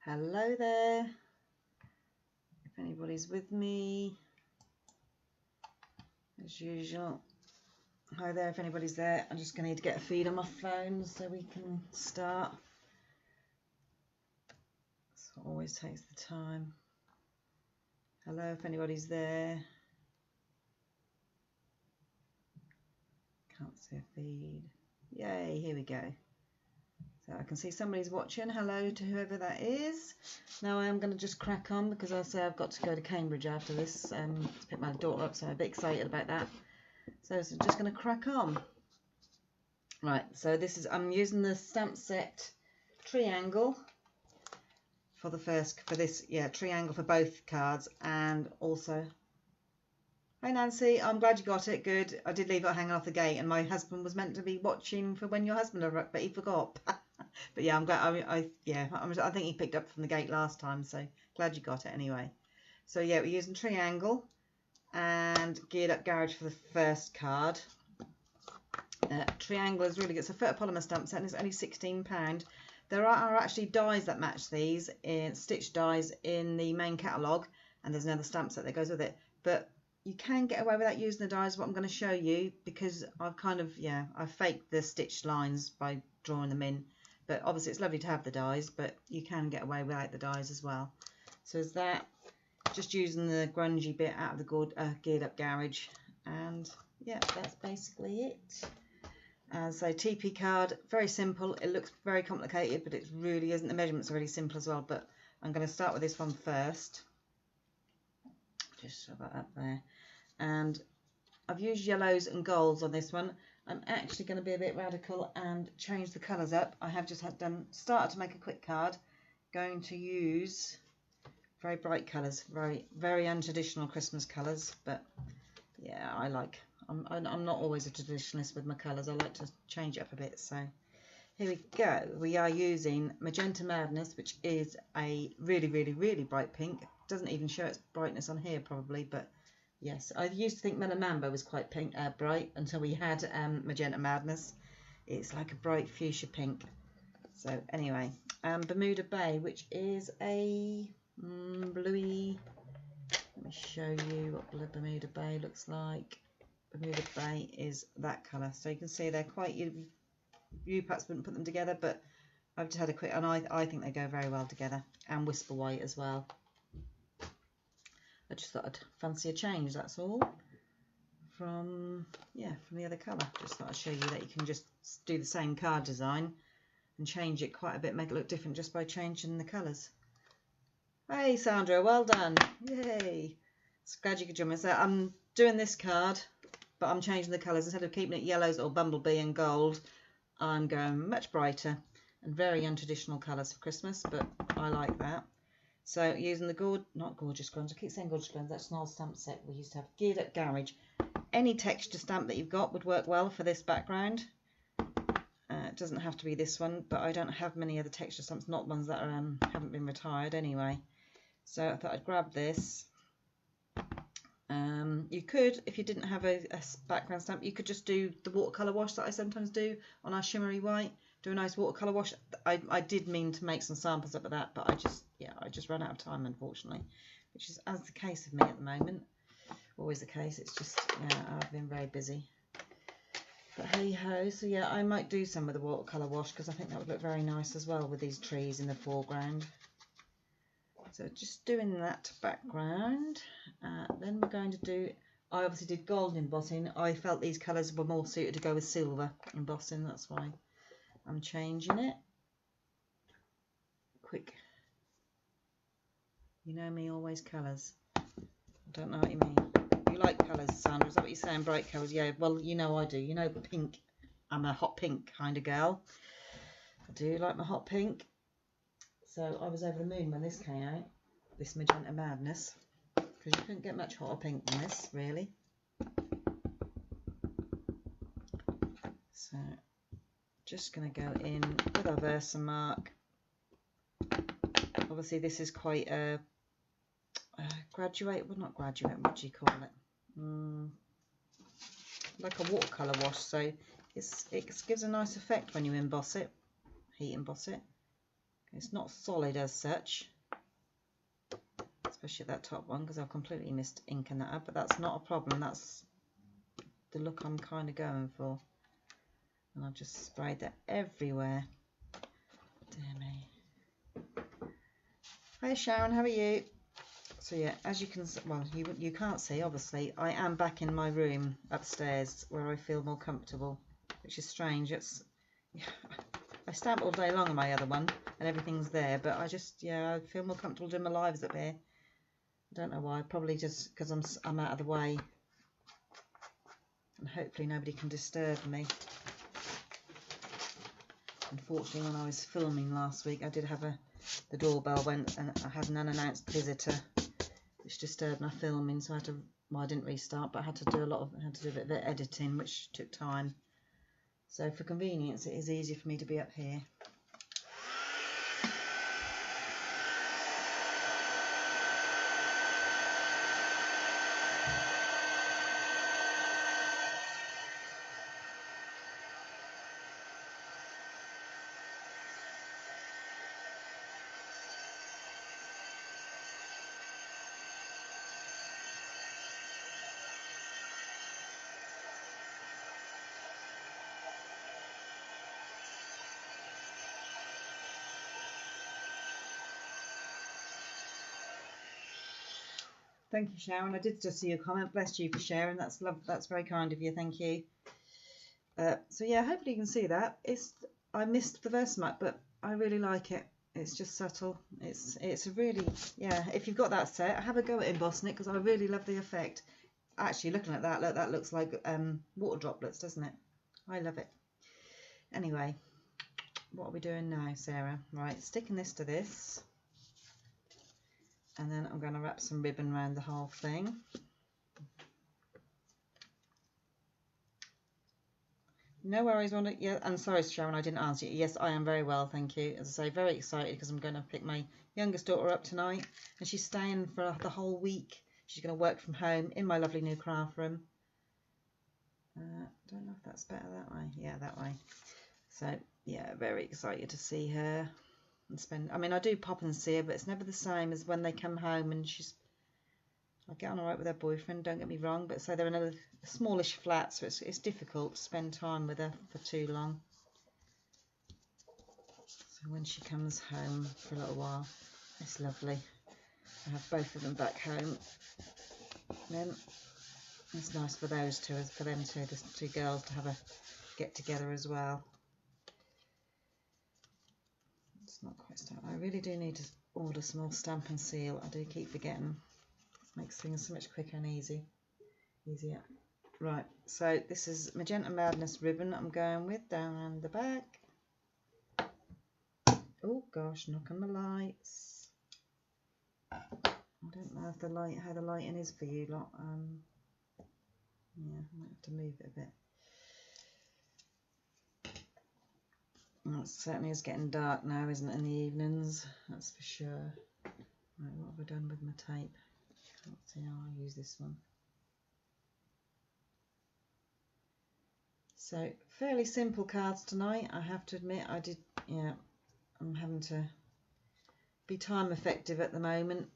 Hello there, if anybody's with me, as usual. Hi there, if anybody's there. I'm just going to need to get a feed on my phone so we can start. So it always takes the time. Hello, if anybody's there. Can't see a feed. Yay, here we go. So I can see somebody's watching. Hello to whoever that is. Now I am going to just crack on because I say I've got to go to Cambridge after this to pick my daughter up, so I'm a bit excited about that. So I'm just going to crack on. Right, so this is, I'm using the stamp set triangle for the first, for this, yeah, triangle for both cards, and also, hi Nancy, I'm glad you got it, good. I did leave it hanging off the gate, and my husband was meant to be watching for when your husband arrived, but he forgot. But yeah, I'm glad, I think he picked up from the gate last time, so glad you got it anyway. So yeah, we're using triangle and geared up garage for the first card. Triangle is really good. It's a photopolymer stamp set and it's only £16. There are actually dies that match these, in stitch dies in the main catalogue, and there's another stamp set that goes with it. But you can get away without using the dies, what I'm going to show you, because I've kind of, I've faked the stitch lines by drawing them in. But obviously it's lovely to have the dies, but you can get away without the dies as well. So is that, just using the grungy bit out of the geared up garage, and yeah, that's basically it. So TP card, very simple. It looks very complicated, but it really isn't. The measurements are really simple as well, but I'm going to start with this one first. Just shove that up there. And I've used yellows and golds on this one. I'm actually going to be a bit radical and change the colours up. I have just started to make a quick card. Going to use very bright colours, very untraditional Christmas colours, but yeah, I like. I'm not always a traditionalist with my colours. I like to change it up a bit. So here we go. We are using Magenta Madness, which is a really bright pink. Doesn't even show its brightness on here probably, but yes, I used to think Melon Mambo was quite bright until we had Magenta Madness. It's like a bright fuchsia pink. So anyway, Bermuda Bay, which is a bluey. Let me show you what Bermuda Bay looks like. Bermuda Bay is that colour. So you can see they're quite, you perhaps wouldn't put them together, but I've just had a quick, and I think they go very well together. And Whisper White as well. I just thought I'd fancy a change, that's all. From the other colour. Just thought I'd show you that you can just do the same card design and change it quite a bit, make it look different just by changing the colours. Hey Sandra, well done. Yay. It's glad you could join me. So I'm doing this card, but I'm changing the colours. Instead of keeping it yellows or bumblebee and gold, I'm going much brighter and very untraditional colours for Christmas, but I like that. So using the not gorgeous grounds, I keep saying gorgeous grounds, that's an old stamp set we used to have, geared up garage. Any texture stamp that you've got would work well for this background. It doesn't have to be this one, but I don't have many other texture stamps, not ones that are, haven't been retired anyway. So I thought I'd grab this. You could, if you didn't have a background stamp, you could just do the watercolour wash that I sometimes do on our shimmery white. Do a nice watercolour wash. I did mean to make some samples up of that, but I just ran out of time, unfortunately, which is as the case of me at the moment. Always the case. It's just, I've been very busy. But hey ho, so yeah, I might do some with the watercolour wash because I think that would look very nice as well with these trees in the foreground. So just doing that background. Then we're going to do, I obviously did gold embossing. I felt these colours were more suited to go with silver embossing, that's why I'm changing it. Quick. You know me, always colours. I don't know what you mean. You like colours, Sandra? Is that what you're saying? Bright colours? Yeah, well, you know I do. You know pink. I'm a hot pink kind of girl. I do like my hot pink. So I was over the moon when this came out, this Magenta Madness, because you couldn't get much hotter pink than this, really. So just going to go in with our Versamark. Obviously this is quite a graduate, well not graduate, what do you call it? Like a watercolour wash, so it gives a nice effect when you emboss it, heat emboss it. It's not solid as such, especially that top one, because I've completely missed inking that up, but that's not a problem. That's the look I'm kind of going for. And I've just sprayed that everywhere. Dear me. Hey Sharon, how are you? So yeah, as you can, well, you can't see, obviously, I am back in my room upstairs where I feel more comfortable, which is strange. I stamp all day long on my other one and everything's there, but I just, yeah, I feel more comfortable doing my lives up here. I don't know why, probably just because I'm out of the way and hopefully nobody can disturb me. Unfortunately, when I was filming last week, I did have the doorbell went and I had an unannounced visitor, which disturbed my filming. So I had to, well, I didn't restart, but I had to do a bit of editing, which took time. So for convenience, it is easier for me to be up here. Thank you, Sharon. I did just see your comment. Bless you for sharing. That's That's very kind of you. Thank you. So yeah, hopefully you can see that. I missed the Versamark, but I really like it. It's just subtle. It's a really, yeah. If you've got that set, have a go at embossing it because I really love the effect. Actually, looking at that, look, that looks like water droplets, doesn't it? I love it. Anyway, what are we doing now, Sarah? Right, sticking this to this. And then I'm going to wrap some ribbon around the whole thing. No worries, Rhonda. Yeah, and sorry, Sharon, I didn't answer you. Yes, I am very well, thank you. As I say, very excited because I'm going to pick my youngest daughter up tonight, and she's staying for the whole week. She's going to work from home in my lovely new craft room. Don't know if that's better that way. Yeah, that way. So yeah, very excited to see her and spend. I mean, I do pop and see her, but it's never the same as when they come home and I get on all right with her boyfriend, don't get me wrong, but so they're in a smallish flat, so it's difficult to spend time with her for too long. So when she comes home for a little while, it's lovely. I have both of them back home. Then it's nice for those two, for them two, the two girls, to have a get together as well. It's not quite stamped. I really do need to order some more stamp and seal. I do keep forgetting. It makes things so much quicker and easier. Right, so this is Magenta Madness ribbon I'm going with down around the back. Oh gosh, knock on the lights. I don't know if how the lighting is for you lot. Yeah, I might have to move it a bit. Well, it certainly is getting dark now, isn't it, in the evenings? That's for sure. Right, what have I done with my tape? Can't see how I use this one. So, fairly simple cards tonight, I have to admit. I'm having to be time effective at the moment,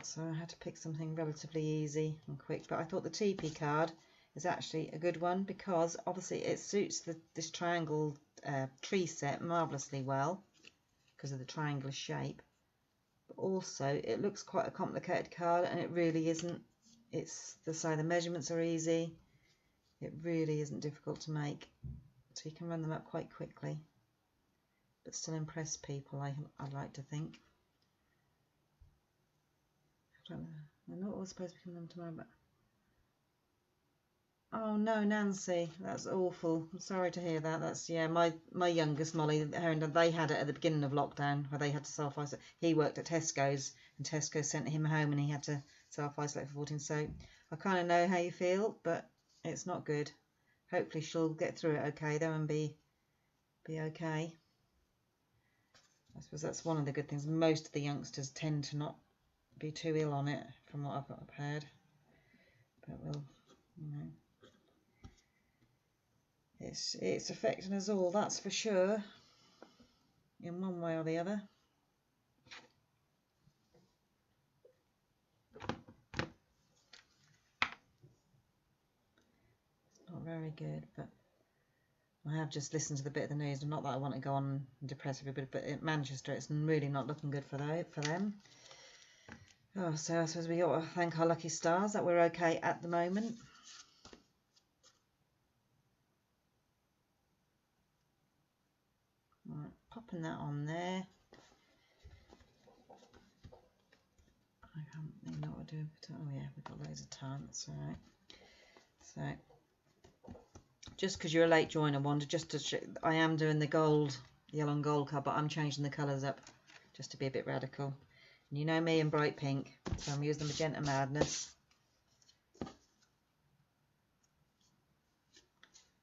so I had to pick something relatively easy and quick. But I thought the TP card is actually a good one because obviously it suits this triangle tree set marvellously well because of the triangular shape. But also it looks quite a complicated card, and it really isn't. The measurements are easy. It really isn't difficult to make, so you can run them up quite quickly, but still impress people, I'd like to think. I don't know. I know it was supposed to be coming on tomorrow, but oh no, Nancy, that's awful. I'm sorry to hear that. That's, yeah, my youngest Molly, her and they had it at the beginning of lockdown where they had to self-isolate. He worked at Tesco's and Tesco sent him home and he had to self-isolate for 14. So I kind of know how you feel, but it's not good. Hopefully she'll get through it okay though and be okay. I suppose that's one of the good things. Most of the youngsters tend to not be too ill on it, from what I've heard. But we'll, it's affecting us all, that's for sure, in one way or the other. good, but I have just listened to the bit of the news, and not that I want to go on and depress everybody, but in Manchester it's really not looking good for them. Oh, so I suppose we ought to thank our lucky stars that we're okay at the moment. Right, popping that on there. I can't really know what to do. Oh yeah, we've got loads of time, that's alright. So, just because you're a late joiner, Wanda, just to show, I am doing the gold, yellow and gold card, but I'm changing the colours up just to be a bit radical. And you know me in bright pink, so I'm using the Magenta Madness.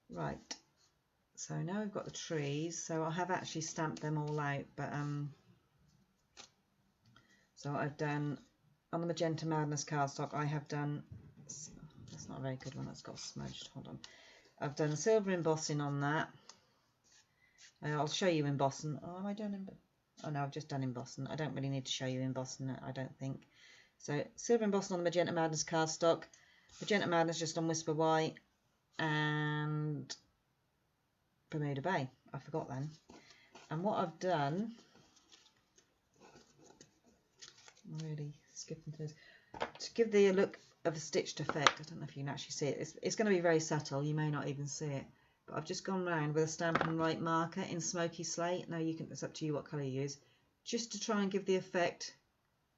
Right, so now we've got the trees, so I have actually stamped them all out, but so I've done, on the Magenta Madness cardstock, I have done, that's not a very good one, that's got smudged, hold on. I've done silver embossing on that. I'll show you embossing. Oh, am I done oh no, I've just done embossing. I don't really need to show you embossing it, I don't think. So silver embossing on the Magenta Madness cardstock, Magenta Madness just on Whisper White, and Bermuda Bay. I forgot then. And what I've done, I'm really skipping through this, to give the look of a stitched effect. I don't know if you can actually see it. It's going to be very subtle. You may not even see it. But I've just gone round with a Stampin' Right marker in Smoky Slate. Now you can, it's up to you what colour you use, just to try and give the effect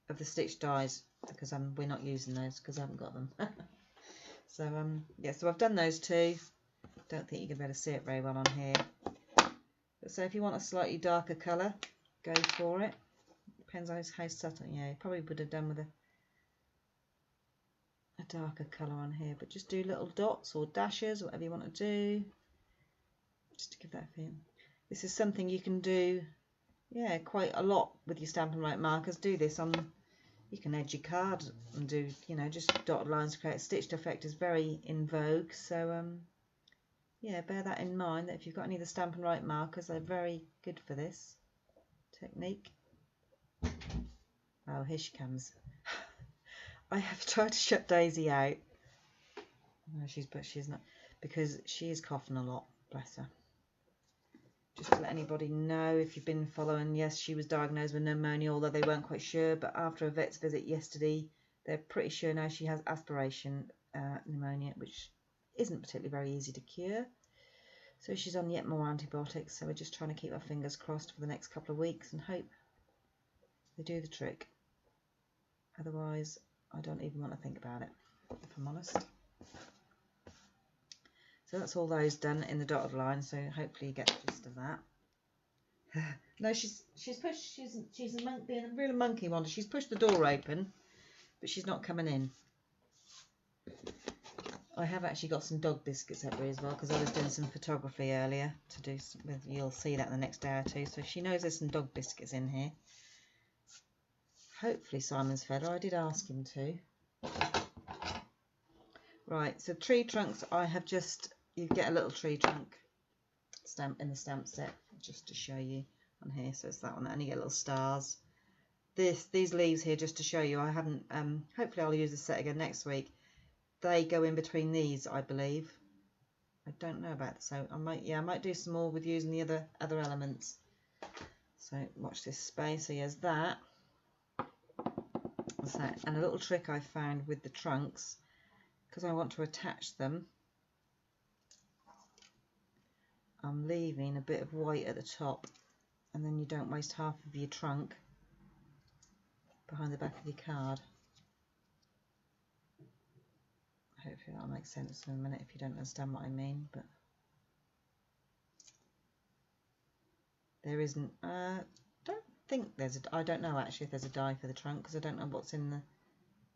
of the stitched dies, because we're not using those because I haven't got them. So yeah, so I've done those two. Don't think you can better see it very well on here. But so if you want a slightly darker colour, go for it. Depends on how subtle. Yeah, you probably would have done with a darker colour on here, but just do little dots or dashes, whatever you want to do, just to give that feel. This is something you can do, yeah, quite a lot with your Stampin' Right markers. Do this on, you can edge your card and do, you know, just dotted lines to create a stitched effect is very in vogue. So yeah, bear that in mind, that if you've got any of the Stampin' Right markers, they're very good for this technique. Oh, here she comes. I have tried to shut Daisy out. No, but she's not, because she is coughing a lot, bless her. Just to let anybody know, if you've been following, yes, she was diagnosed with pneumonia, although they weren't quite sure, but after a vet's visit yesterday, they're pretty sure now she has aspiration pneumonia, which isn't particularly very easy to cure. So she's on yet more antibiotics, so we're just trying to keep our fingers crossed for the next couple of weeks and hope they do the trick. Otherwise, I don't even want to think about it, if I'm honest. So that's all those done in the dotted line, so hopefully you get the gist of that. No, she's pushed, she's being a real monkey Wanda. She's pushed the door open, but she's not coming in. I have actually got some dog biscuits up here as well, because I was doing some photography earlier to do some, you'll see that in the next day or two, so she knows there's some dog biscuits in here. Hopefully Simon's fed her. I did ask him to. Right, so tree trunks, I have just, you get a little tree trunk stamp in the stamp set, just to show you on here. So it's that one, and you get little stars. These leaves here, just to show you, I haven't, hopefully I'll use this set again next week. They go in between these, I believe. I don't know about that, so I might do some more with using the other elements. So watch this space. So here's that. So, and a little trick I found with the trunks, because I want to attach them, I'm leaving a bit of white at the top, and then you don't waste half of your trunk behind the back of your card. Hopefully that'll make sense in a minute if you don't understand what I mean, but there isn't, don't think there's I don't know actually if there's a die for the trunk, because I don't know what's in the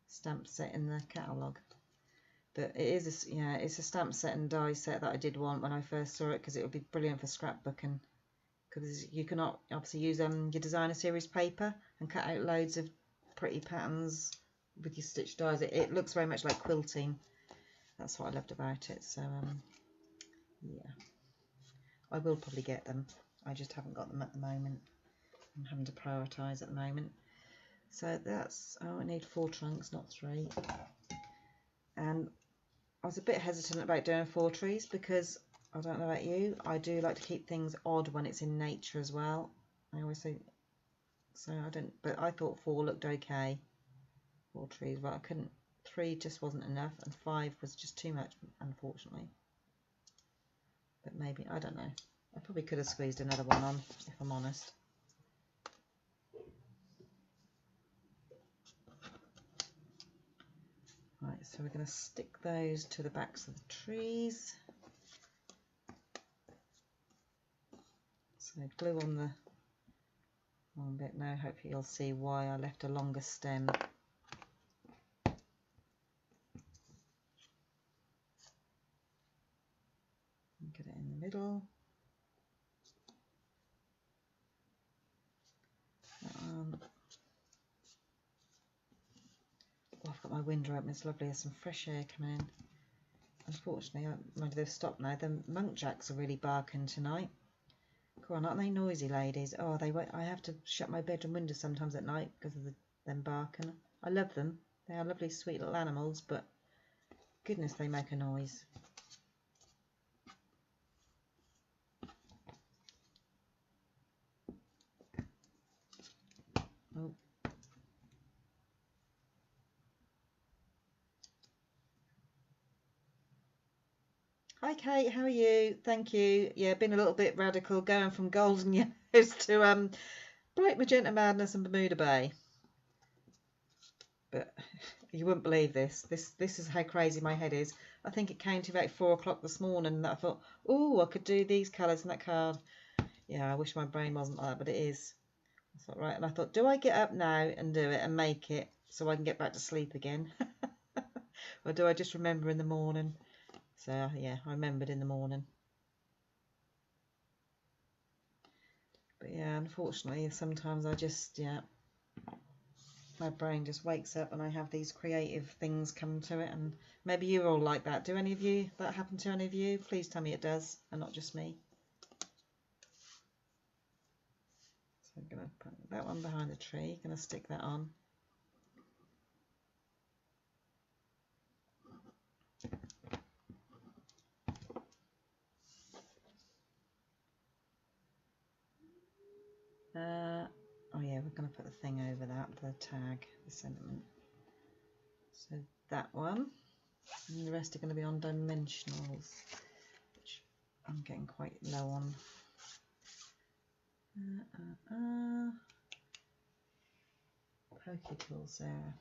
stamp set in the catalogue. But it is it's a stamp set and die set that I did want when I first saw it, because it would be brilliant for scrapbooking, because you can obviously use your designer series paper and cut out loads of pretty patterns with your stitch dies. It looks very much like quilting. That's what I loved about it. So yeah, I will probably get them. I just haven't got them at the moment. I'm having to prioritise at the moment. So that's, I need 4 trunks, not 3. And I was a bit hesitant about doing 4 trees because I don't know about you, I do like to keep things odd when it's in nature as well. I always think so. I don't, but I thought 4 looked okay. 4 trees, but I couldn't. 3 just wasn't enough, and 5 was just too much, unfortunately. But maybe, I don't know. I probably could have squeezed another one on, if I'm honest. Right, so we're going to stick those to the backs of the trees. So glue on the one bit now. Hopefully you'll see why I left a longer stem. Get it in the middle. Oh, I've got my window open, it's lovely, there's some fresh air coming in. Unfortunately, maybe they've stopped now. The muntjacs are really barking tonight. Go on, aren't they noisy ladies? Oh, they wait. I have to shut my bedroom window sometimes at night because of them barking. I love them. They are lovely, sweet little animals, but goodness, they make a noise. Oh. Hi Kate, how are you? Thank you. Yeah, been a little bit radical, going from golden yellows to bright magenta madness and Bermuda Bay. But you wouldn't believe this. This is how crazy my head is. I think it came to about 4 o'clock this morning that I thought, oh, I could do these colours in that card. Yeah, I wish my brain wasn't like that, but it is. I thought, right, and I thought, do I get up now and do it and make it so I can get back to sleep again? Or do I just remember in the morning? So, yeah, I remembered in the morning. But, yeah, unfortunately, sometimes I just, yeah, my brain just wakes up and I have these creative things come to it. And maybe you're all like that. Do any of you, that happen to any of you? Please tell me it does, and not just me. So I'm going to put that one behind the tree. Going to stick that on. Oh yeah, we're going to put the thing over that, the tag, the sentiment. So that one, and the rest are going to be on dimensionals, which I'm getting quite low on. Pokey tools there.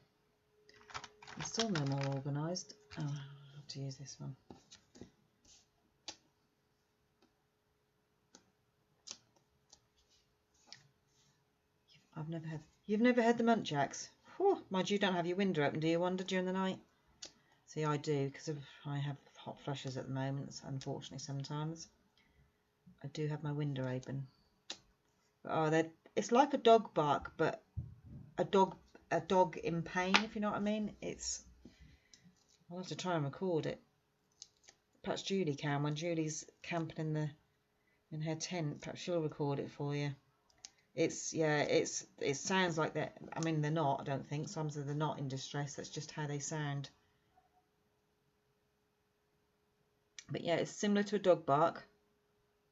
I'm still no more organised. Oh, I have to use this one. You've never had the muntjacs? Whew, mind you don't have your window open, do you, Wanda, during the night? See, I do, because I have hot flushes at the moment, unfortunately, sometimes. I do have my window open. But, oh, it's like a dog bark, but a dog in pain, if you know what I mean. I'll have to try and record it. Perhaps Julie can. When Julie's camping in her tent, perhaps she'll record it for you. It sounds like that. I mean, they're not, I don't think. Sometimes they're not in distress. That's just how they sound. But yeah, it's similar to a dog bark,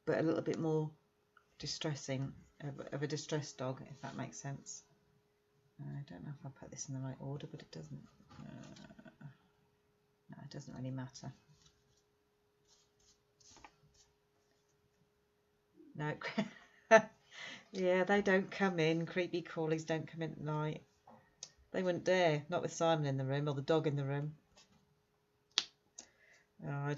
but a little bit more distressing, of a distressed dog, if that makes sense. I don't know if I put this in the right order, but it doesn't. No, it doesn't really matter. No. Yeah, they don't come in. Creepy crawlies don't come in at night. They wouldn't dare. Not with Simon in the room or the dog in the room. I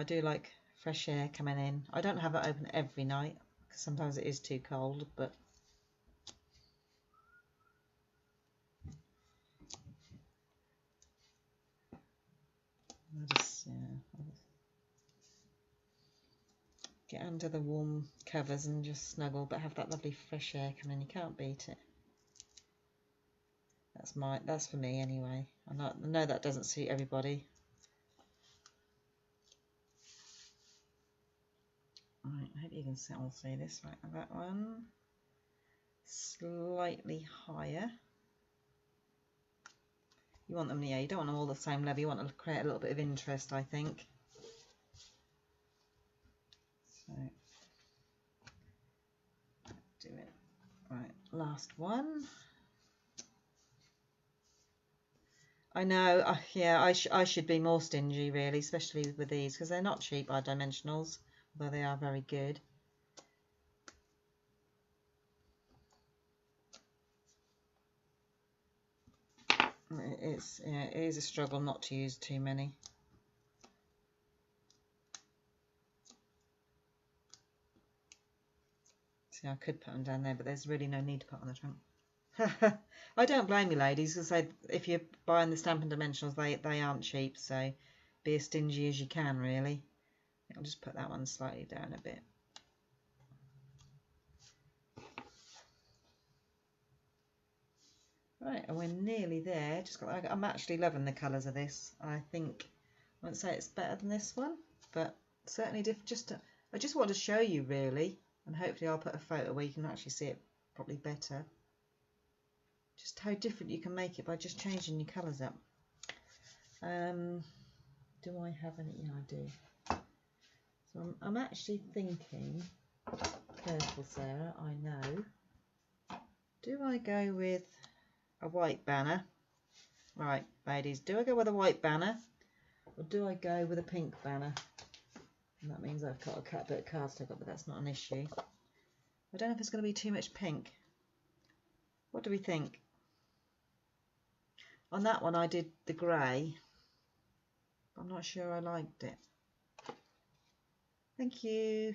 do like fresh air coming in. I don't have it open every night because sometimes it is too cold, but I'll just get under the warm covers and just snuggle, but have that lovely fresh air come in. You can't beat it. That's for me anyway. I know that doesn't suit everybody. Right, I hope you can all see this. Right, that one slightly higher. You want them, yeah, you don't want them all the same level. You want to create a little bit of interest, I think. So, do it. Right, last one. I know, yeah, I should be more stingy, really, especially with these, because they're not cheap by dimensionals, although they are very good. Yeah, it is a struggle not to use too many. See, I could put them down there, but there's really no need to put on the trunk. I don't blame you, ladies, because if you're buying the Stampin' Dimensionals, they aren't cheap, so be as stingy as you can, really. I'll just put that one slightly down a bit. Right, and we're nearly there. I'm actually loving the colours of this. I think I won't say it's better than this one, but certainly different. I just want to show you, really, and hopefully I'll put a photo where you can actually see it probably better. Just how different you can make it by just changing your colours up. Do I have any? Yeah, I do. So I'm actually thinking, careful Sarah, I know. Do I go with a white banner? Right, ladies, do I go with a white banner or do I go with a pink banner? And that means I've got a bit of cardstock up, but that's not an issue. I don't know if it's going to be too much pink. What do we think? On that one I did the grey. I'm not sure I liked it. Thank you,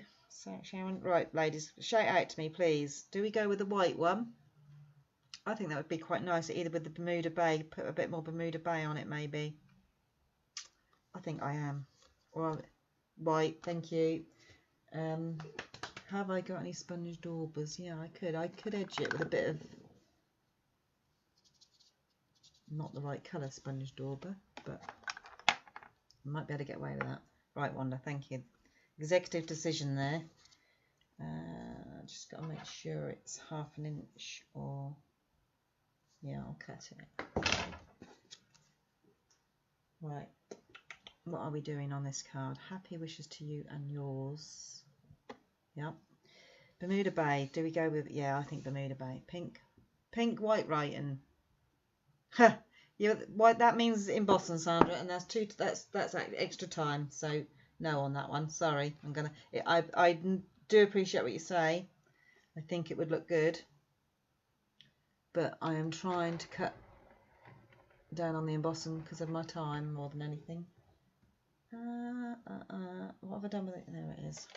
Sharon. Right, ladies, shout out to me, please. Do we go with the white one? I think that would be quite nice, either with the Bermuda Bay, put a bit more Bermuda Bay on it, maybe. I think I am. Or white, thank you. Have I got any sponge daubers? Yeah, I could edge it with a bit of not the right colour sponge dauber, but I might be able to get away with that. Right, Wanda, thank you. Executive decision there. Just got to make sure it's 1/2 inch or, yeah, I'll cut it. Right, what are we doing on this card? Happy wishes to you and yours. Yep. Bermuda Bay, do we go with, yeah, I think Bermuda Bay. Pink, white writing. Ha! Yeah, white, that means embossing, Sandra, and that's extra time, so no on that one. Sorry, I do appreciate what you say. I think it would look good, but I am trying to cut down on the embossing because of my time more than anything. What have I done with it? There it is.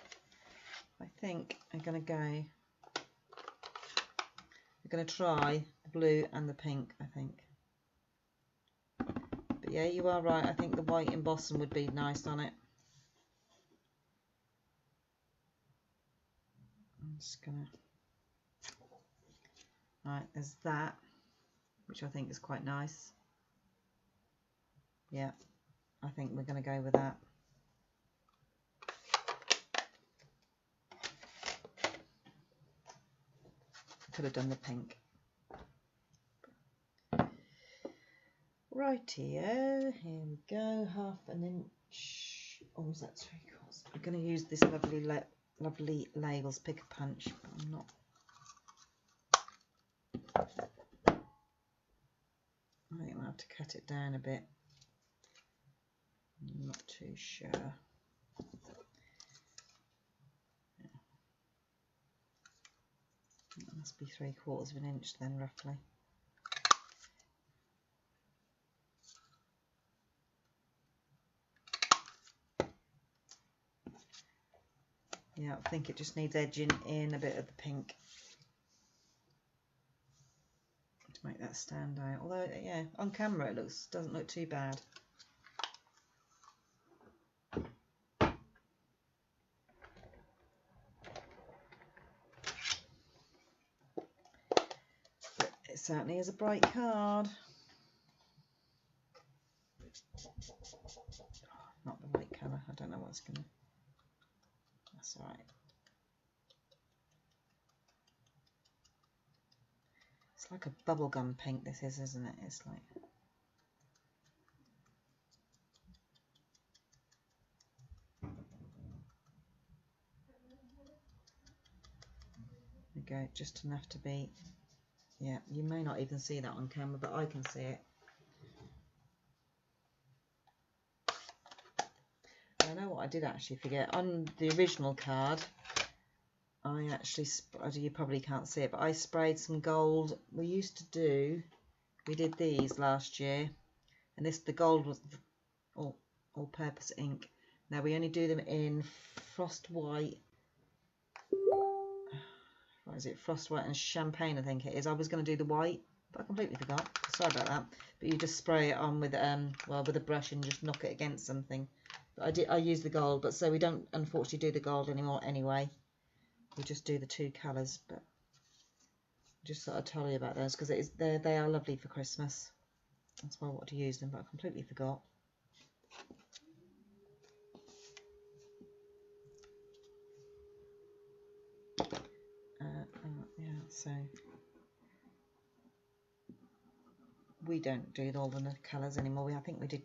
I think I'm going to try the blue and the pink, I think. But yeah, you are right. I think the white embossing would be nice on it. I'm just going to... Right, there's that, which I think is quite nice. Yeah, I think we're going to go with that. Could have done the pink. Rightio, here we go, 1/2 inch. Oh, is that 3/4? I'm going to use this lovely Labels Pick a Punch, but I'm not. I think I'll have to cut it down a bit. I'm not too sure. That must be 3/4 of an inch then, roughly. Yeah, I think it just needs edging in a bit of the pink to make that stand out. Although, yeah, on camera it doesn't look too bad. But it certainly is a bright card. Oh, not the right colour. I don't know what's going to... That's all right. It's like a bubblegum pink, this is, isn't it? It's like... go, just enough to be, yeah, you may not even see that on camera, but I can see it. I know what I did actually forget. On the original card, I actually, you probably can't see it, but I sprayed some gold. We did these last year, and the gold was all-purpose ink. Now we only do them in frost white. What is it? Frost white and champagne, I think it is. I was going to do the white, but I completely forgot. Sorry about that. But you just spray it on with with a brush and just knock it against something. But I used the gold, but so we don't unfortunately do the gold anymore anyway. We just do the two colours. But just thought I'd tell you about those because they are lovely for Christmas. That's why I wanted to use them, but I completely forgot. Yeah, so we don't do all the colours anymore. I think we did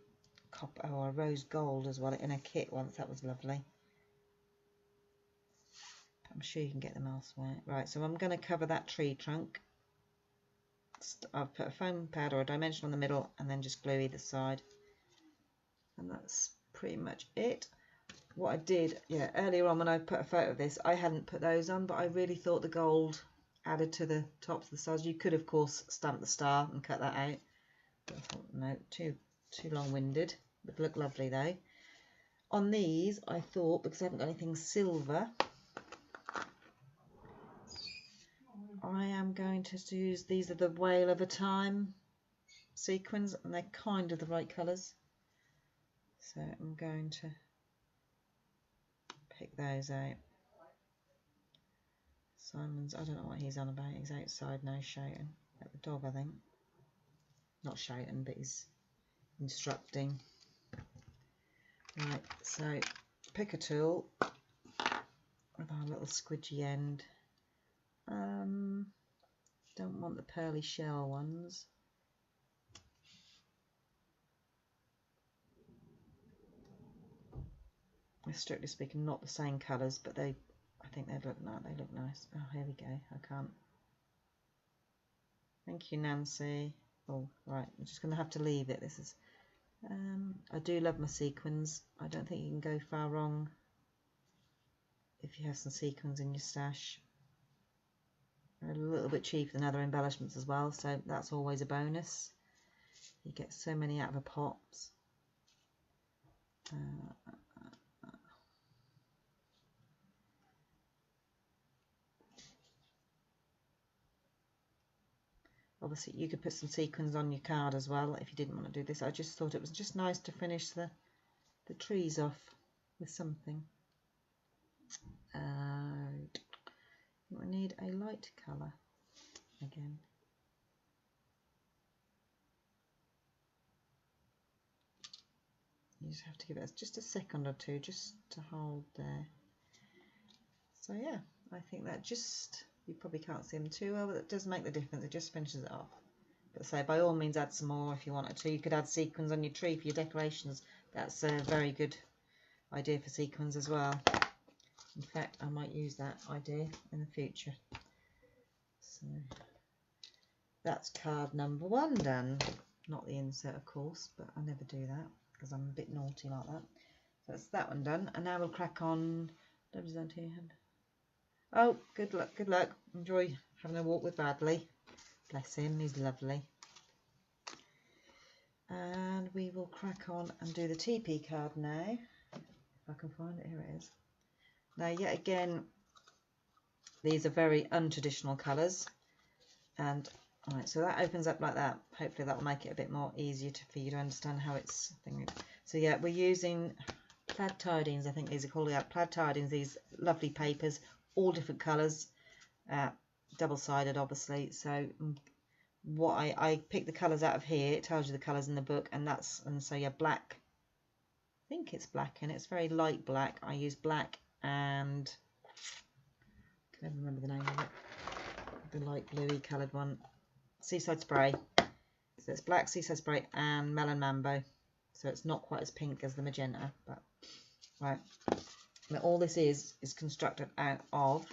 copper or rose gold as well in a kit once. That was lovely. I'm sure you can get them elsewhere. Right, so I'm going to cover that tree trunk. I've put a foam pad or a dimension on the middle and then just glue either side. And that's pretty much it. What I did, yeah, earlier on when I put a photo of this, I hadn't put those on, but I really thought the gold added to the tops of the stars. You could, of course, stamp the star and cut that out. But I thought, no, too long-winded. Would look lovely, though. On these, I thought, because I haven't got anything silver, I am going to use, these are the Whale of a Time sequins, and they're kind of the right colours. So I'm going to pick those out. Simon's, I don't know what he's on about. He's outside now shouting at the dog, I think. Not shouting, but he's instructing. Right, so pick a tool with our little squidgy end. Don't want the pearly shell ones. They're strictly speaking not the same colours, but I think they look nice. Oh, here we go. I can't. Thank you, Nancy. Oh, right. I'm just going to have to leave it. This is. I do love my sequins. I don't think you can go far wrong if you have some sequins in your stash. They're a little bit cheaper than other embellishments as well, so that's always a bonus. You get so many out of a pop. Obviously, you could put some sequins on your card as well if you didn't want to do this. I just thought it was just nice to finish the trees off with something. We need a light colour again. You just have to give it just a second or two just to hold there. So yeah, I think that just, you probably can't see them too well, but it does make the difference. It just finishes it off. But so by all means add some more if you wanted to. You could add sequins on your tree for your decorations. That's a very good idea for sequins as well. In fact, I might use that idea in the future. So that's card number 1 done. Not the insert, of course, but I never do that because I'm a bit naughty like that. So that's that one done. And now we'll crack on. Oh, good luck, good luck. Enjoy having a walk with Bradley. Bless him, he's lovely. And we will crack on and do the TP card now. If I can find it, here it is. Now, yet again, these are very untraditional colours. And, alright, so that opens up like that. Hopefully that will make it a bit more easier for you to understand how it's thinking. So yeah, we're using plaid tidings, I think these are called. Yeah, plaid tidings, these lovely papers, all different colours, double-sided obviously. So what I picked the colours out of here. It tells you the colours in the book, and so yeah, black. I think it's black, and it's very light black. I use black and I can never remember the name of it. The light bluey coloured one, Seaside Spray. So it's black, Seaside Spray, and Melon Mambo. So it's not quite as pink as the magenta, but right. Now all this is constructed out of.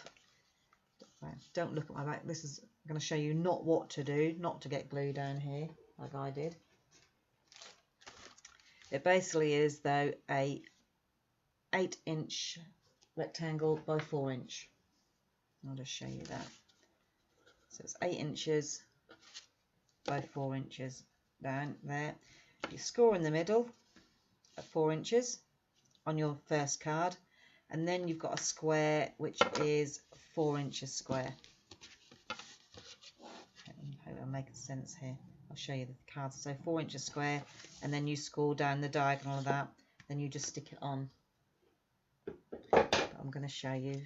Right, don't look at my back. This is going to show you not what to do, not to get glue down here like I did. It basically is though a 8-inch rectangle by 4-inch. I'll just show you that. So it's 8 inches by 4 inches down there. You score in the middle at 4 inches on your first card, and then you've got a square which is 4 inches square. I hope I'm making sense here. I'll show you the cards. So 4 inches square, and then you score down the diagonal of that, then you just stick it on. But I'm going to show you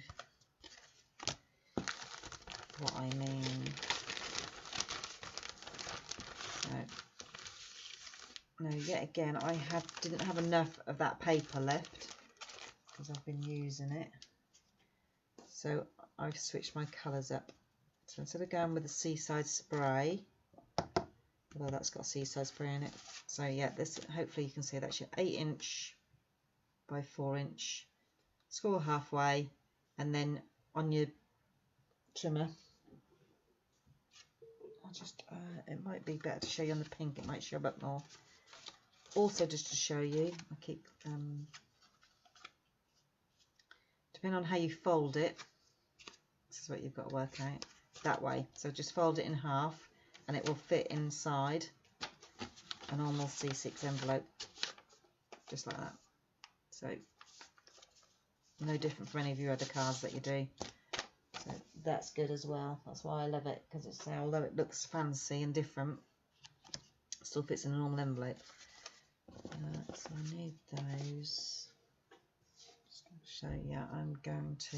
what I mean. So now yet again I didn't have enough of that paper left because I've been using it, so I've switched my colours up. So instead of going with the Seaside Spray, although that's got Seaside Spray in it, so yeah, this, hopefully you can see that's your 8-inch by 4-inch, score halfway, and then on your trimmer, I'll just it might be better to show you on the pink, it might show up more. Also, just to show you, I keep depending on how you fold it, this is what you've got to work out, that way. So just fold it in half and it will fit inside a normal C6 envelope, just like that. So no different from any of your other cards that you do. So that's good as well. That's why I love it, because it's, although it looks fancy and different, it still fits in a normal envelope. So I need those. So yeah, I'm going to.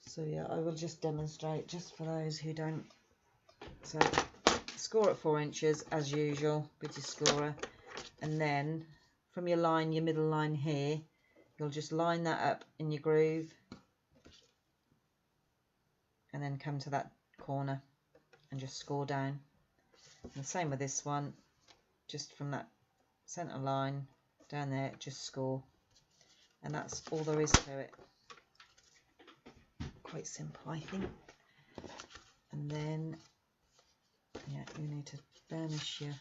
So yeah, I will just demonstrate just for those who don't. So score at 4 inches as usual with your scorer, and then from your line, your middle line here, you'll just line that up in your groove, and then come to that corner and just score down. And the same with this one, just from that centre line down there, just score, and that's all there is to it. Quite simple, I think. And then yeah, you need to burnish your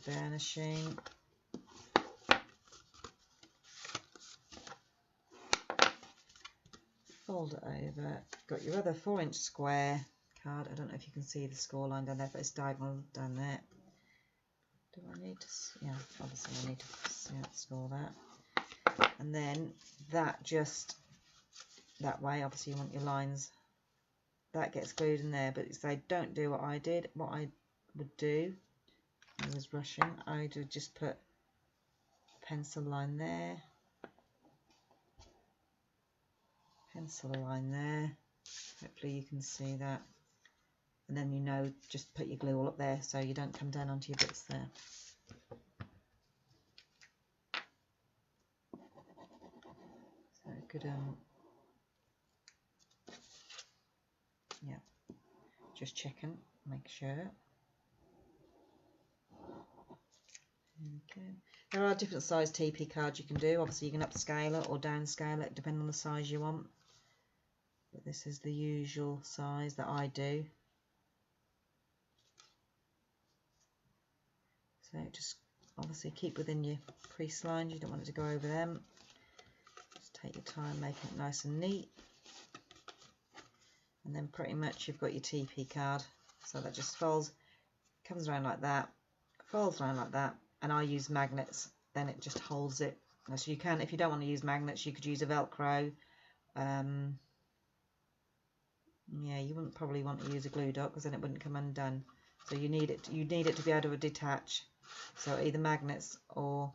burnishing. Fold it over. Got your other 4-inch square card. I don't know if you can see the score line down there, but it's diagonal down there. Do I need to? Yeah, obviously I need to score that. And then that just that way. Obviously you want your lines. That gets glued in there. But if they don't do what I did, what I would do, I was rushing. I would just put a pencil line there. Pencil line there, hopefully you can see that, and then you know, just put your glue all up there so you don't come down onto your bits there. So good, yeah, just checking, make sure. Okay. There are different size TP cards you can do. Obviously you can upscale it or downscale it depending on the size you want. But this is the usual size that I do. So just obviously keep within your crease lines, you don't want it to go over them. Just take your time making it nice and neat. And then pretty much you've got your TP card. So that just folds, comes around like that, folds around like that, and I use magnets, then it just holds it. So you can, if you don't want to use magnets, you could use a Velcro. Yeah, you wouldn't probably want to use a glue dot because then it wouldn't come undone. So you need it to be able to detach. So either magnets or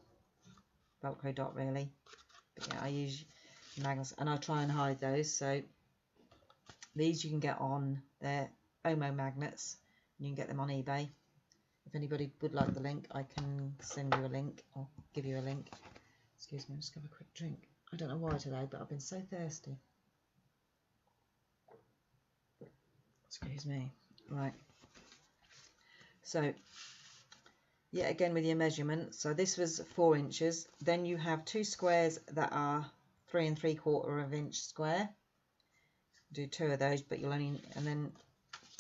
Velcro dot really. But yeah, I use magnets and I try and hide those. So these you can get on, they're Omo magnets. You can get them on eBay. If anybody would like the link, I can send you a link or give you a link. Excuse me, I'm just going to have a quick drink. I don't know why today, but I've been so thirsty. Excuse me. Right. So yet again with your measurement. So this was 4 inches. Then you have 2 squares that are 3 3/4 inch square. Do 2 of those, but you'll only, and then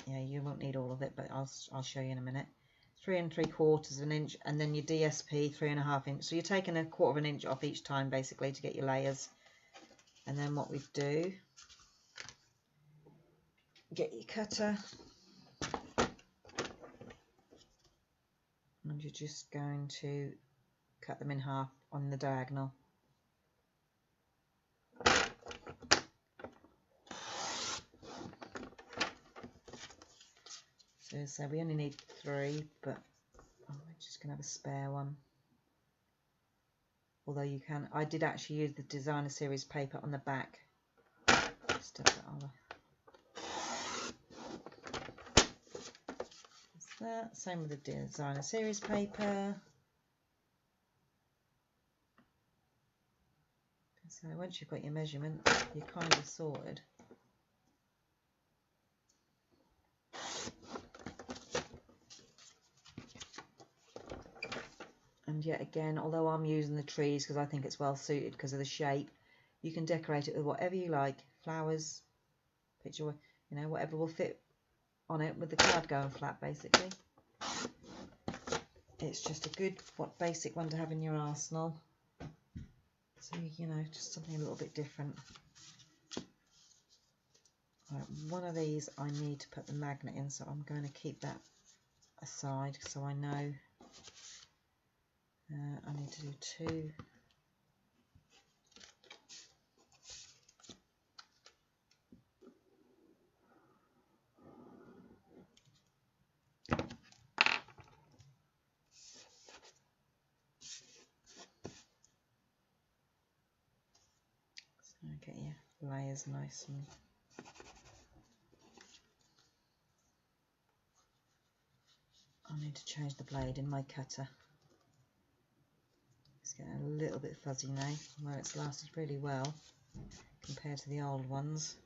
yeah, you won't need all of it, but I'll show you in a minute. 3 3/4 inch, and then your DSP 3.5 inch. So you're taking 1/4 inch off each time basically to get your layers. And then what we do, get your cutter, and you're just going to cut them in half on the diagonal. So we only need 3, but I'm just going to have a spare one. Although you can, I did actually use the designer series paper on the back. Just a bit of that. Same with the designer series paper. So once you've got your measurement, you're kind of sorted. And yet again, although I'm using the trees because I think it's well suited because of the shape, you can decorate it with whatever you like. Flowers, picture, you know, whatever will fit on it with the card going flat basically. It's just a good basic one to have in your arsenal. So, you know, just something a little bit different. Right, one of these I need to put the magnet in, so I'm going to keep that aside so I know. I need to do 2. So get your layers nice and I need to change the blade in my cutter. It's getting a little bit fuzzy now, where it's lasted really well compared to the old ones.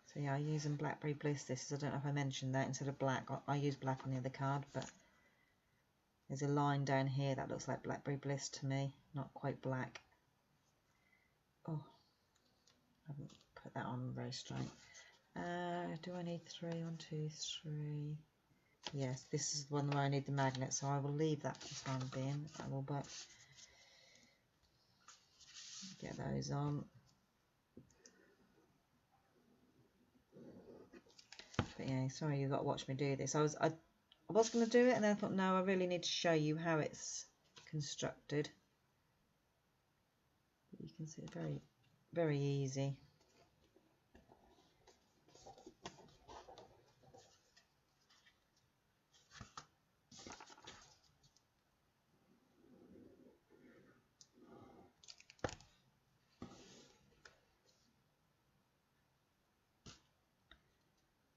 So yeah, I'm using Blackberry Bliss. This is, I don't know if I mentioned that, instead of black, I use black on the other card, but there's a line down here that looks like Blackberry Bliss to me, not quite black. Oh, I haven't put that on very straight. Do I need 3? 1, 2, 3. Yes, this is the one where I need the magnet, so I will leave that for the time being. I will get those on. But yeah, sorry, you've got to watch me do this. I was going to do it, and then I thought, no, I really need to show you how it's constructed. You can see it very, very easy.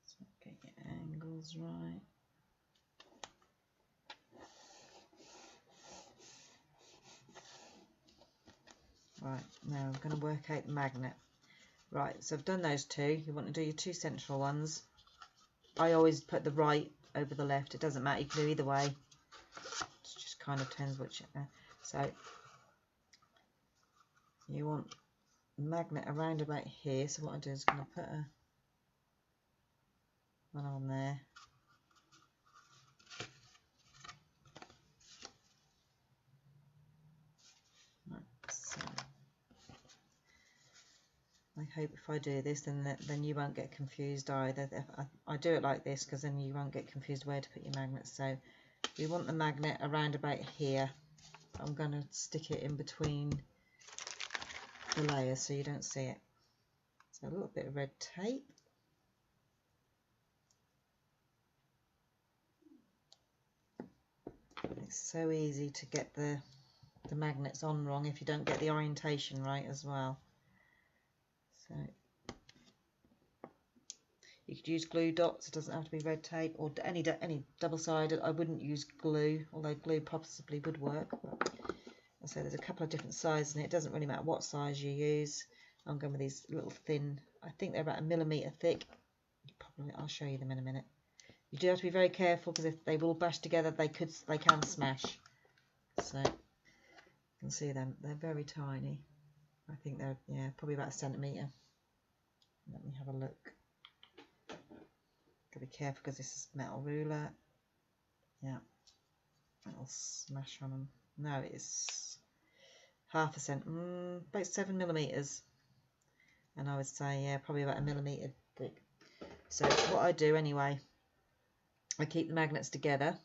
So get your angles right. Right, now I'm going to work out the magnet. Right, so I've done those 2. You want to do your 2 central ones. I always put the right over the left. It doesn't matter, you can do either way. It just kind of depends which. So you want a magnet around about here. So what I do is going to put one on there. Right, so I hope if I do this, then you won't get confused either. I do it like this because then you won't get confused where to put your magnet. So we want the magnet around about here. I'm going to stick it in between the layers so you don't see it. So a little bit of red tape. It's so easy to get the magnets on wrong if you don't get the orientation right as well. So You could use glue dots, it doesn't have to be red tape, or any double-sided. I wouldn't use glue, although glue possibly would work. But so there's a couple of different sizes, and it doesn't really matter what size you use. I'm going with these little thin, I think they're about 1 millimetre thick. Probably, I'll show you them in a minute. You do have to be very careful, because if they will bash together, they can smash. So you can see them, they're very tiny. I think they're, yeah, probably about 1 centimetre. Let me have a look. Gotta be careful because this is metal ruler. Yeah, it'll smash on them. No, it's half a cent, about 7 millimetres. And I would say, yeah, probably about 1 millimetre thick. So what I do anyway, I keep the magnets together.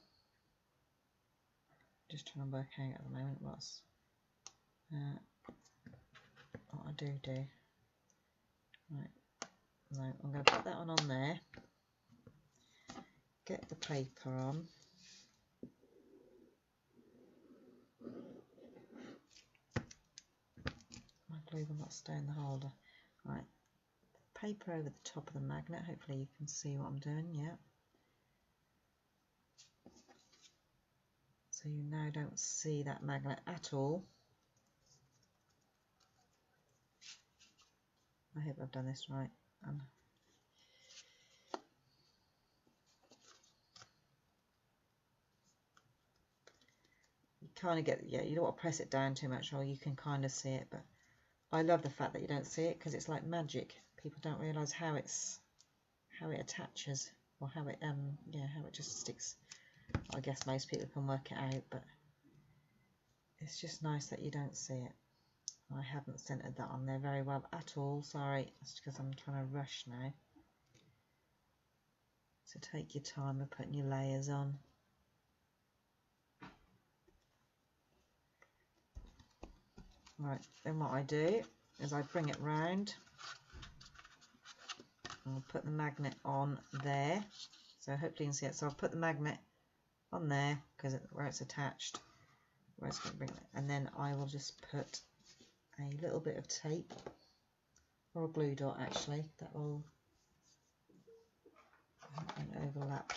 Just trying to work out at the moment what I do. Right, no, I'm going to put that one on there. Get the paper on. My glue will not stay in the holder. Right, paper over the top of the magnet. Hopefully you can see what I'm doing. Yeah. So you now don't see that magnet at all. I hope I've done this right. You kind of get, yeah, you don't want to press it down too much, or you can kind of see it, but I love the fact that you don't see it, because it's like magic. People don't realise how it attaches, or how it how it just sticks. I guess most people can work it out, but it's just nice that you don't see it. I haven't centered that on there very well at all. Sorry, it's because I'm trying to rush now. So take your time with putting your layers on. Right, then what I do is I bring it round. I'll put the magnet on there. So hopefully you can see it. So I'll put the magnet on there because where it's attached, where it's going to bring it, and then I will just put a little bit of tape, or a glue dot actually, that will overlap.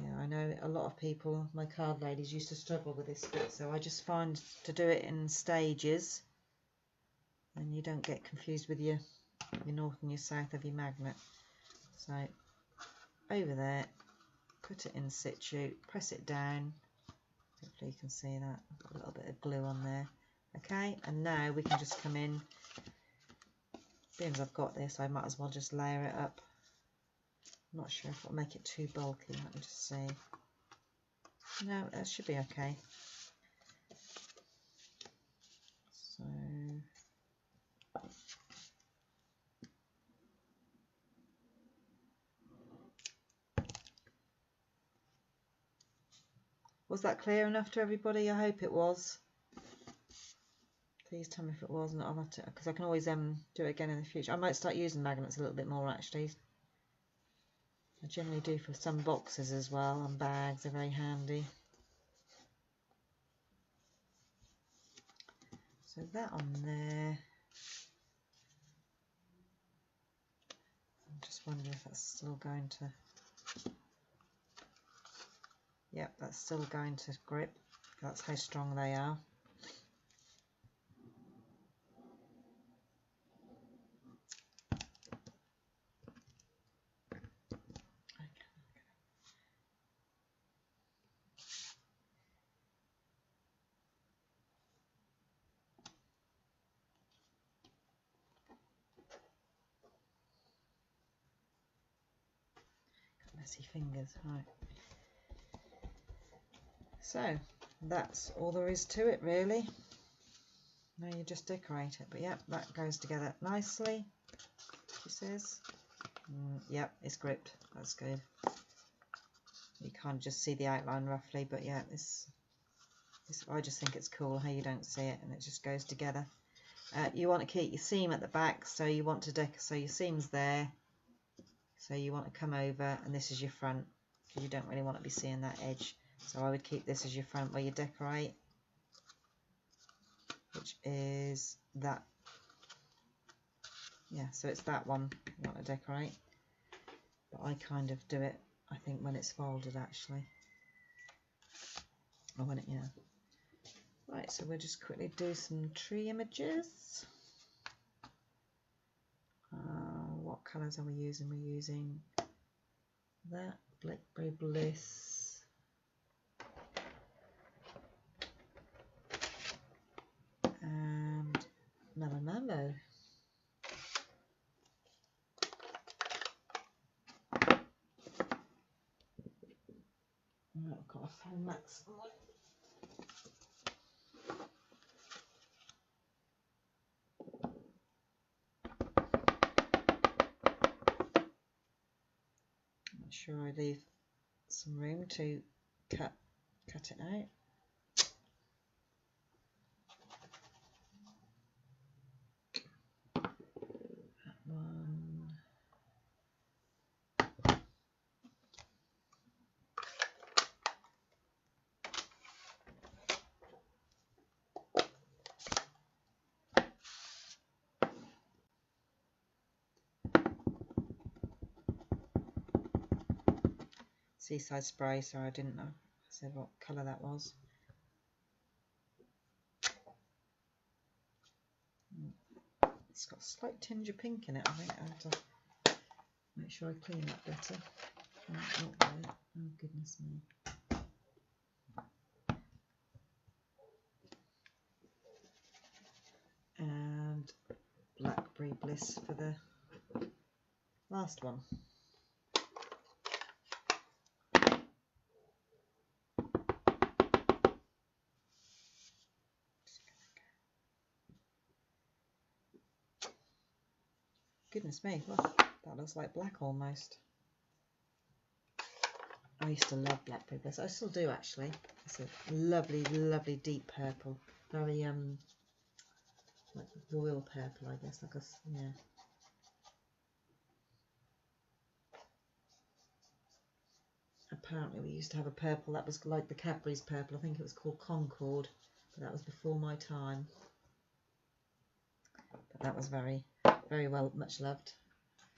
Yeah, I know a lot of people, my card ladies, used to struggle with this bit, so I just find to do it in stages, and you don't get confused with your north and your south of your magnet. So over there, put it in situ, press it down. Hopefully you can see that. I've got a little bit of glue on there. Okay, and now we can just come in. Being as I've got this, I might as well just layer it up. I'm not sure if it'll make it too bulky. Let me just see. No, that should be okay. So was that clear enough to everybody? I hope it was. Please tell me if it wasn't. I'll have to, because I can always do it again in the future. I might start using magnets a little bit more actually. I generally do for some boxes as well, and bags are very handy. So that on there. I'm just wondering if that's still going to. Yep, that's still going to grip. That's how strong they are. Messy fingers, right. So that's all there is to it really. Now you just decorate it, but yep, that goes together nicely, she says. Yep, it's gripped, that's good. You can't just see the outline roughly, but yeah, this I just think it's cool how you don't see it and it just goes together. You want to keep your seam at the back, so you want to so your seam's there, so you want to come over, and this is your front, because you don't really want to be seeing that edge. So I would keep this as your front where you decorate. which is that. Yeah, so it's that one you want to decorate. But I kind of do it, I think, when it's folded actually. Or when it, yeah. Right, so we'll just quickly do some tree images. What colours are we using? We're using that, Blackberry Bliss, and Mellow Mambo. I've got a phone max. Make sure I leave some room to cut it out. That one. Seaside Spray, sorry, I didn't know. I said what colour that was. It's got a slight tinge of pink in it. I think I have to make sure I clean that better. Not there. Oh goodness me. And Blackberry Bliss for the last one. Goodness me, well, that looks like black almost. I used to love Blackberry Bliss. I still do actually. It's a lovely, lovely deep purple. Very like royal purple, I guess. Like a, yeah. Apparently we used to have a purple that was like the Cadbury's purple. I think it was called Concord, but that was before my time. But that was very, very well, much loved.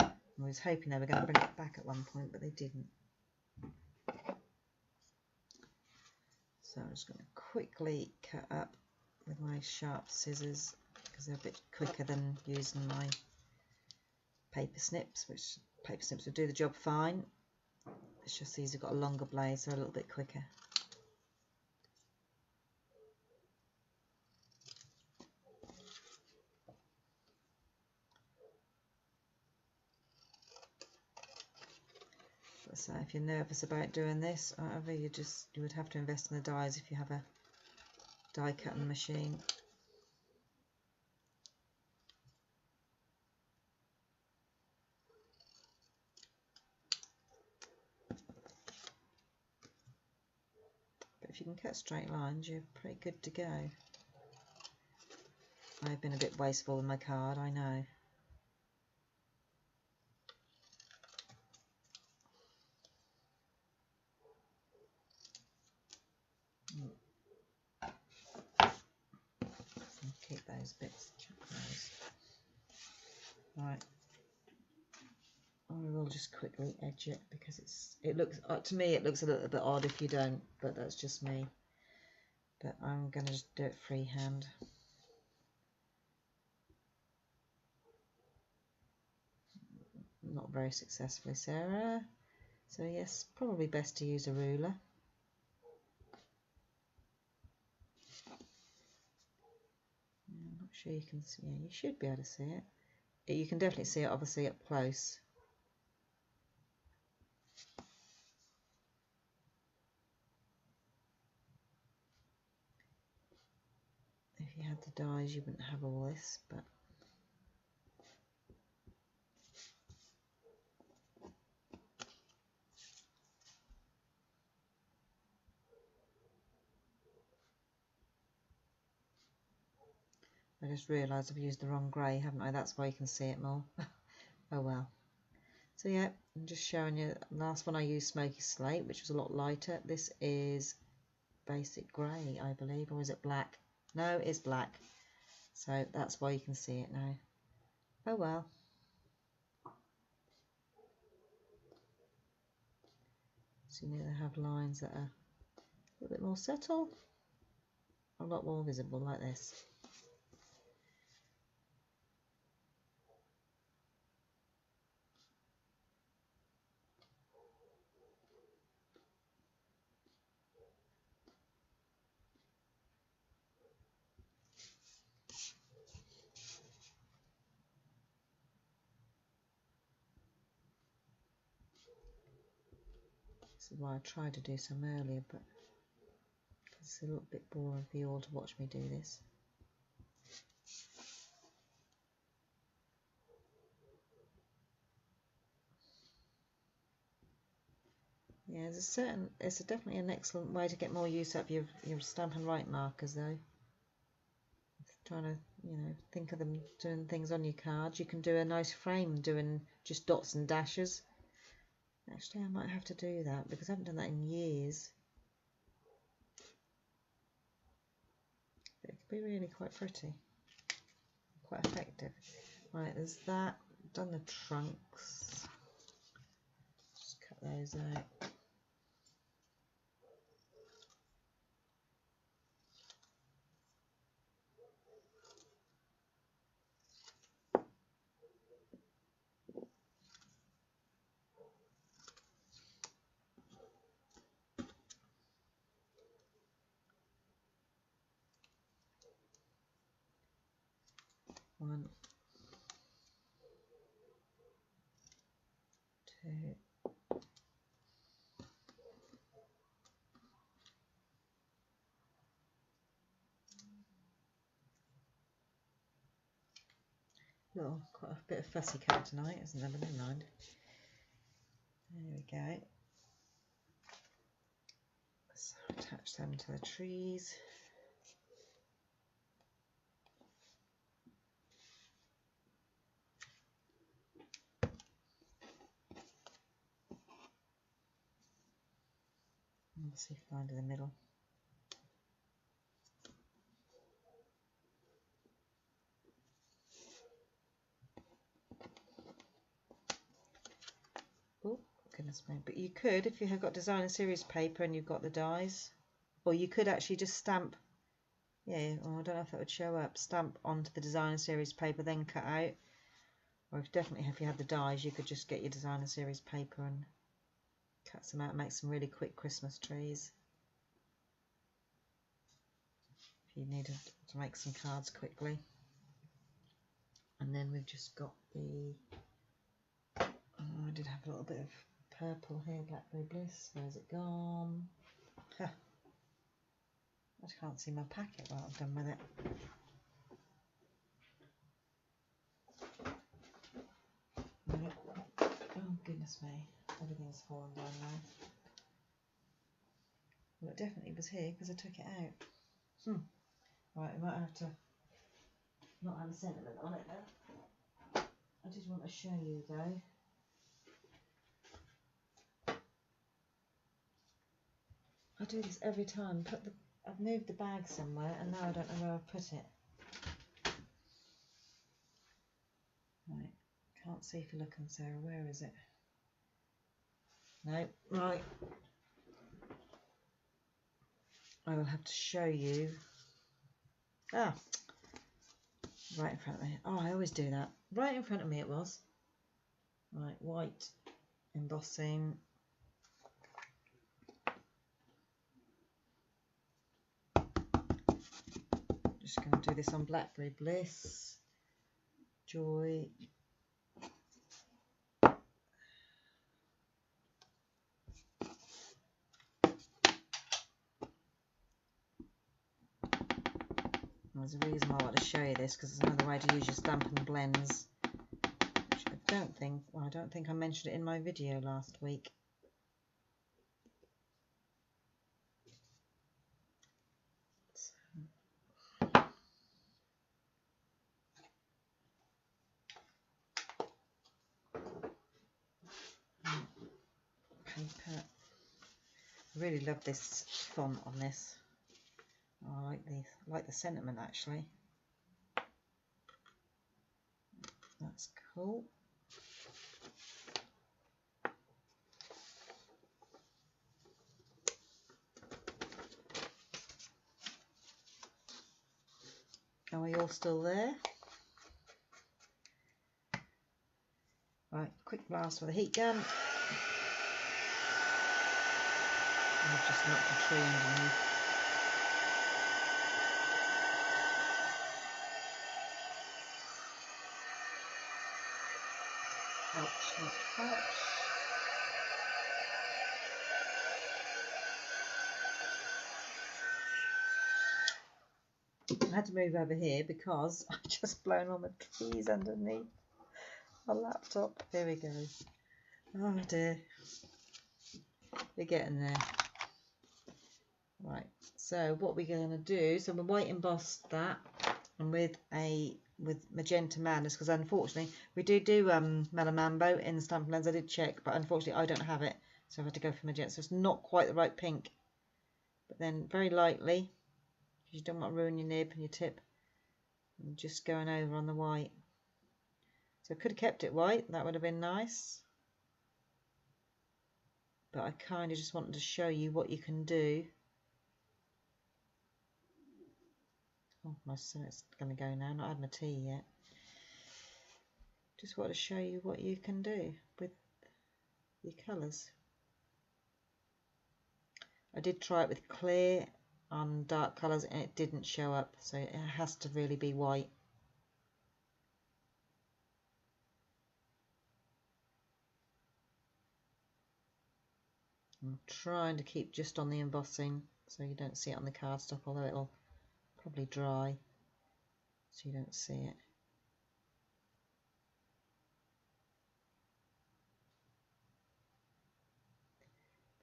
I was hoping they were going to bring it back at one point, but they didn't. So I'm just going to quickly cut up with my sharp scissors because they're a bit quicker than using my paper snips, which paper snips would do the job fine. It's just these have got a longer blade, so a little bit quicker. So if you're nervous about doing this, however, you would have to invest in the dies if you have a die cutting machine. But if you can cut straight lines, you're pretty good to go. I've been a bit wasteful with my card, I know. Keep those bits, chuck those. Right. I will just quickly edge it because it looks to me it looks a little bit odd if you don't, but that's just me. But I'm going to just do it freehand. Not very successfully, Sarah. So yes, probably best to use a ruler. I'm not sure you can see. Yeah, you should be able to see it. You can definitely see it, obviously, up close. If you had the dies, you wouldn't have all this, but I just realised I've used the wrong grey, haven't I? That's why you can see it more. Oh well. So yeah, I'm just showing you. Last one I used Smoky Slate, which was a lot lighter. This is basic grey, I believe, or is it black? No, it's black. So that's why you can see it now. Oh well. So you need to have lines that are a little bit more subtle, a lot more visible like this. This is why I tried to do some earlier, but it's a little bit boring for you all to watch me do this. Yeah, it's definitely an excellent way to get more use out of your stamp and write markers though. Trying to, think of them doing things on your cards. You can do a nice frame doing just dots and dashes. Actually, I might have to do that because I haven't done that in years. But it could be really quite pretty, quite effective. Right, there's that. Done the trunks. Just cut those out. One, two. Oh, quite a bit of fussy cut tonight, isn't there? But never mind. There we go. So attach them to the trees. Let's see if I find in the middle. Oh, goodness me. But you could, if you have got designer series paper and you've got the dies, or you could actually just stamp, I don't know if that would show up, stamp onto the designer series paper, then cut out. Or if you had the dies, you could just get your designer series paper and cut some out and make some really quick Christmas trees. If you needed to make some cards quickly. And then we've just got the, I did have a little bit of purple here, Blackberry Bliss. Where's it gone? Huh. I can't see my packet while I've done with it. Oh goodness me, everything's fallen down now. Well, it definitely was here because I took it out. Right, I might have to not have a sentiment on it then. I just want to show you though. I do this every time. I've moved the bag somewhere and now I don't know where I've put it. Right, can't see for looking, Sarah. Where is it? No, right. I will have to show you. Ah, right in front of me. Oh, I always do that. Right in front of me it was. Right, white embossing. Just going to do this on Blackberry Bliss. Joy. There's a reason why I want to show you this, because there's another way to use your Stampin' Blends, which I don't think I mentioned it in my video last week. Paper. I really love this font on this. I like the sentiment actually. That's cool. Are we all still there? Right, quick blast with a heat gun. I've just knocked a tree underneath. Ouch, ouch, ouch. I had to move over here because I've just blown all the trees underneath my laptop. Here we go. Oh dear. We're getting there. Right, so what we're going to do, so we're white embossed that, and with magenta madness, because unfortunately we do Mellow Mambo in the Stampin' Lens. I did check, but unfortunately I don't have it, so I've had to go for magenta. So it's not quite the right pink, but then very lightly, because you don't want to ruin your nib and your tip, and just going over on the white. So I could have kept it white, that would have been nice, but I kind of just wanted to show you what you can do. Oh, my son's going to go now, not had my tea yet. Just want to show you what you can do with your colours. I did try it with clear on dark colours and it didn't show up, so it has to really be white. I'm trying to keep just on the embossing so you don't see it on the cardstock, although it'll probably dry so you don't see it.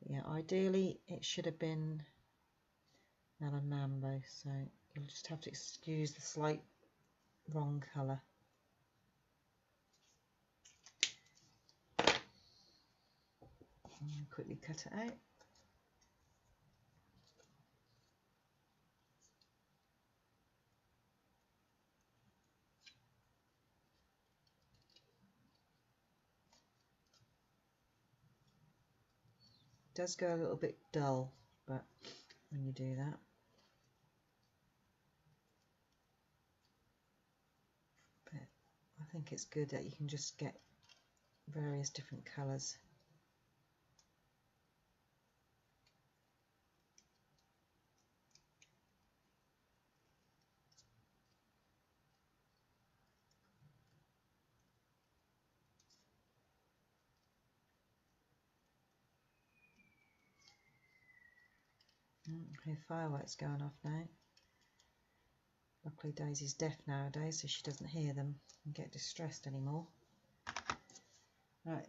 But yeah, ideally it should have been Mellow Mambo, so you'll just have to excuse the slight wrong colour. Quickly cut it out. It does go a little bit dull, but when you do that, but I think it's good that you can just get various different colours. Okay, fireworks going off now. Luckily Daisy's deaf nowadays, so she doesn't hear them and get distressed anymore. Right,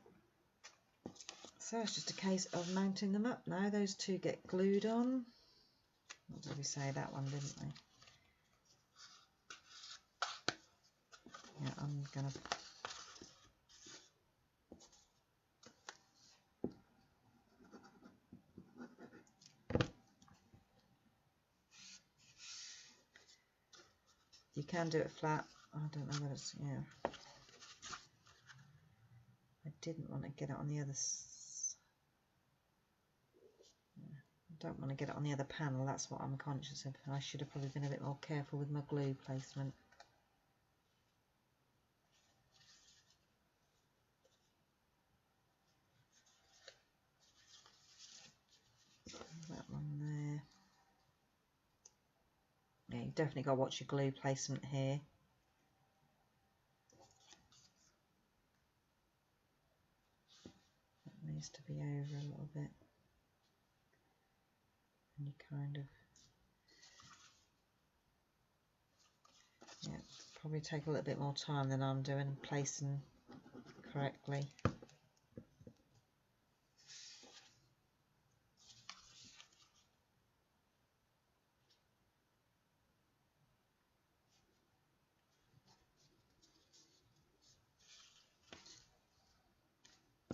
so it's just a case of mounting them up now. Those two get glued on. What did we say, that one, didn't we? Yeah, I'm gonna you can do it flat. I don't know whether it's, yeah. I didn't want to get it on the other I don't want to get it on the other panel, that's what I'm conscious of. I should have probably been a bit more careful with my glue placement. That one there. Yeah, you've definitely got to watch your glue placement here. That needs to be over a little bit. And you kind of, yeah, probably take a little bit more time than I'm doing placing correctly.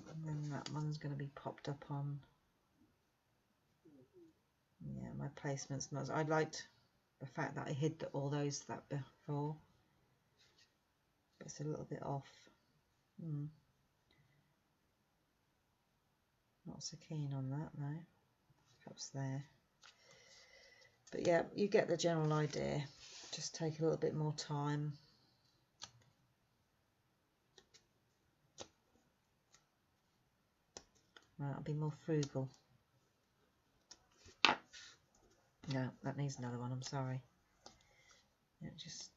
And then that one's going to be popped up on, yeah, my placement's not, I liked the fact that I hid all those that before. but it's a little bit off. Not so keen on that, no. Perhaps there. But yeah, you get the general idea. Just take a little bit more time. Right, I'll be more frugal. No, that needs another one, I'm sorry. Yeah, just...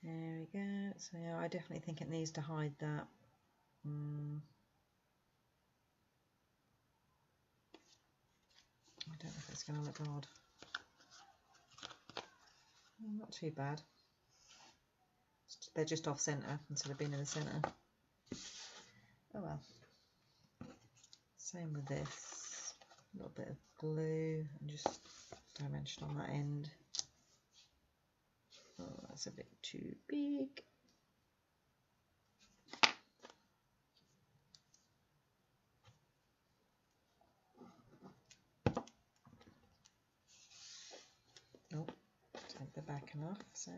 There we go. So yeah, I definitely think it needs to hide that. I don't know if it's going to look odd. Not too bad. They're just off centre instead of being in the centre. Oh well. Same with this. A little bit of glue and just dimension on that end. Oh, that's a bit too big. Oh, take the backing off, so.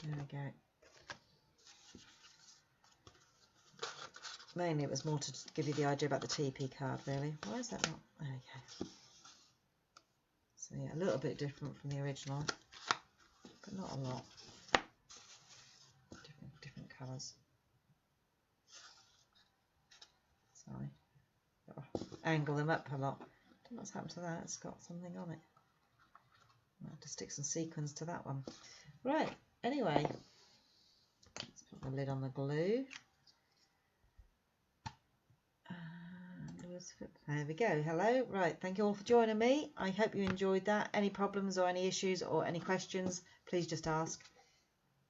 There we go. Mainly it was more to give you the idea about the TP card, really. Why is that not? There we go. So yeah, a little bit different from the original, but not a lot. Different colours. Sorry. Angle them up a lot. I don't know what's happened to that. It's got something on it. I'll have to stick some sequins to that one. Right, anyway, let's put the lid on the glue. There we go. Hello. Right, thank you all for joining me. I hope you enjoyed that. Any problems or any issues or any questions, please just ask.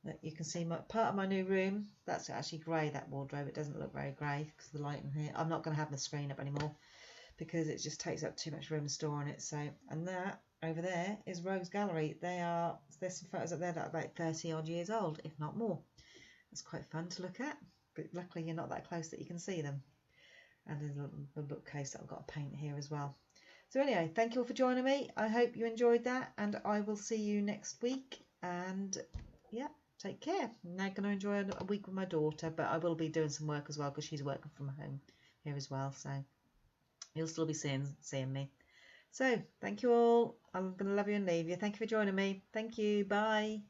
Look, you can see part of my new room. That's actually grey, that wardrobe. It doesn't look very grey because of the light in here. I'm not going to have my screen up anymore because it just takes up too much room to store on it. So, and that over there is Rogue's Gallery. There's some photos up there that are about 30 odd years old, if not more. It's quite fun to look at, but luckily you're not that close that you can see them. And there's a bookcase that I've got to paint here as well. So anyway, thank you all for joining me. I hope you enjoyed that, and I will see you next week. And yeah, take care. I'm now going to enjoy a week with my daughter, but I will be doing some work as well because she's working from home here as well. So you'll still be seeing me. So thank you all. I'm going to love you and leave you. Thank you for joining me. Thank you. Bye.